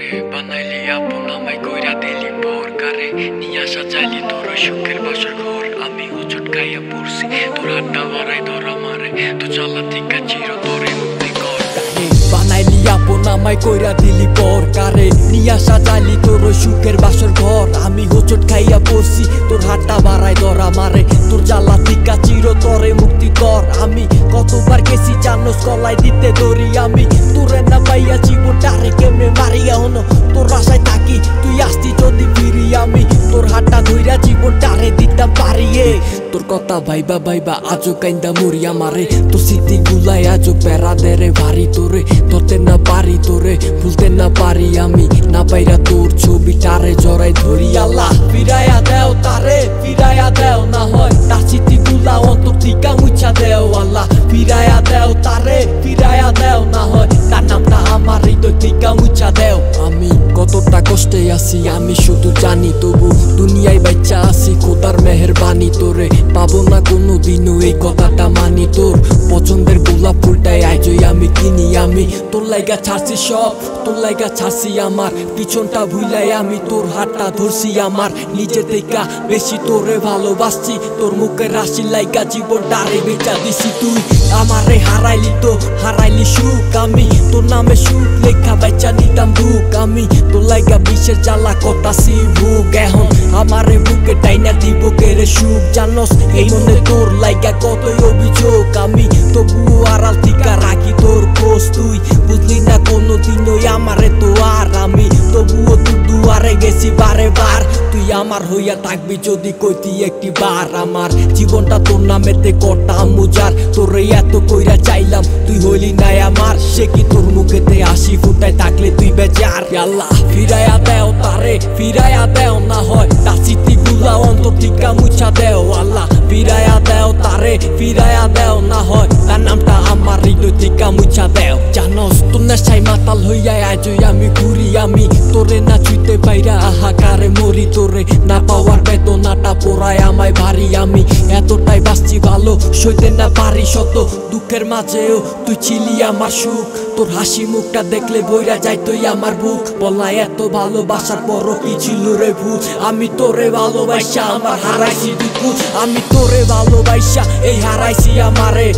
করে বানাইলি আপন আমায় কইরা দিলি পর কারে নিয়া সাজাইলি তোর সুখের বাসর ঘর আমি হোঁচট খাইয়া পড়ছি তোর হাতটা বাড়াই ধরা মারে তো চালা থিকা চির তোরে মুক্তি কর বানাইলি আপন আমায় কইরা দিলি পর কারে নিয়া সাজাইলি তোর সুখের বাসর ঘর আমি হোঁচট খাইয়া পড়ছি তোর হাতটা বাড়াই ধরা মারে তোর জ্বালা থিকা চির তোরে মুক্তি কর আমি কতবার গেছি জানোস গলায় দিতে দড়ি আমি তোরে না পাইয়া জীবনটারে কেমনে মারিয়া হনো তোর আশায় থাকি তুই আসতি যদি ফিরি আমি তোর হাতটা ধইরা জীবনটারে দিতাম পারিয়ে তোর কথা ভাইবা ভাইবা আজও কাইন্দা মরিয়া মারে তোর স্মৃতি গুলাই আজও প্যারা দেরে ভারী তোরে ধরতে না পারি তোরে ভুলতে না পারি আমি না পাইরা তোর ছবিটারে জড়াই ধরি আল্লাহ ফিরাইয়া দেও তারে ফিরাইয়া দেও না হয় তার স্মৃতি গুলা অন্তর থিকা মুছা দেও আল্লাহ ফিরাইয়া দেও তারে ফিরাইয়া দেও না হয় তার নামটা আমার হৃদয় থিকা মুছা দেও আমি কতটা কষ্টে আছি আমি শুধু জানি তবু দুনিয়ায় বাচ্চা আছি খোদার মেহেরবানি তোরে পাবো না কোনোদিনও এই কথাটা মানি তোর পছন্দের গোলাপ ফুলটাই আজই আমি কিনি আমি তোর লাইগা ছাড়ছি সব তোর লাইগা ছাড়ছি আমার পিছনটা ভুলাই আমি তোর হাতটা ধরছি আমার নিজে থেকে বেশি তোরে ভালোবাসছি তোর মুখের রাশি লাইগা জীবনটারে বেচা দিছি তুই আমারে হারাইলি তো হারাইলি সুখ আমি তোর নামে সুখ লেখা বেচা নিতাম দুঃখ আমি তোর লাইগা বিষের জ্বালা কটাছি ভুক এখন আমারে বুকে টাইনা দিব কেরে সুখ জানোস এই মনে তোর লাইগা কতই অভিযোগ আমি তবুও আড়াল থিকা রাখি তোর খোঁজ তুই বুঝলি না কোনোদিনই আমারে তো আর আমি তবুও তুই দুয়ারে গেছি বারে বার তুই আমার হইয়া থাকবি যদি কইতি একটি বার আমার জীবনটা তোর নামেতে করতাম মুজার তোরে এত কইরা চাইলাম তুই হইলি নাই আমার সে কি তোর মুখেতে হাসি ফুটায় থাকলে তুই বেজার আল্লাহ ফিরাইয়া দেও তারে ফিরাইয়া দেও না হয় তার স্মৃতি গুলা অন্তর থিকা মুছা দেও আল্লাহ ফিরাইয়া দেও তারে ফিরাইয়া দেও না হয় তার নামটা আমার হৃদয় থিকা মুছা দেও জানোস তোর নেশায় মাতাল হইয়া আজই আমি ঘুরি আমি তোরে না ছুঁতে পাইরা হাহাকারে মরি তোরে না পাওয়ার বেদনাটা পোড়ায় আমায় ভারী আমি এতটাই বাঁচছি ভালো সইতে না পারি শত দুঃখের মাঝেও তুই ছিলি আমার সুখ তোর হাসি মুখটা দেখলে বইরা যাই তুই আমার বুক বলা এত ভালোবাসার পরও কি ছিল রে ভূত আমি তোরে ভালোবাসা আমার হারাইছি দুঃখ আমি তোরে ভালোবাসা এই হারাইছি আমারে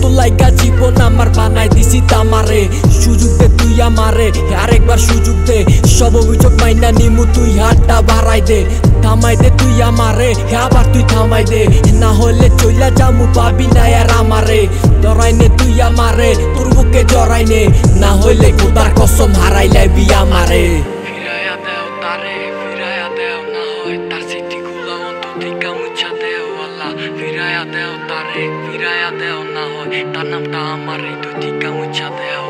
তোর লাইগা জীবন আমার বানাই দিছি তামারে সুযোগ দে তুই আমারে আরেকবার সুযোগ দে সব অভিযোগ মাইনা নিমু তুই হাতটা বাড়াই দে থামাই দে তুই আমারে আবার তুই থামাই দে না হলে চইলা যামু পাবি না আর আমারে ধরাই নে তুই আমারে তোর বুকে জড়াই নে না হইলে খোদার কসম হারাই লাইবি আমারে ফিরাইয়া দেও তারে ফিরাইয়া দেও না হয় তার স্মৃতি গুলা অন্তর থিকা মুছা দেও আল্লাহ ফিরাইয়া দেও তারে ফিরাইয়া দেও না হয় তার নামটা আমার হৃদয় থিকা মুছা দেও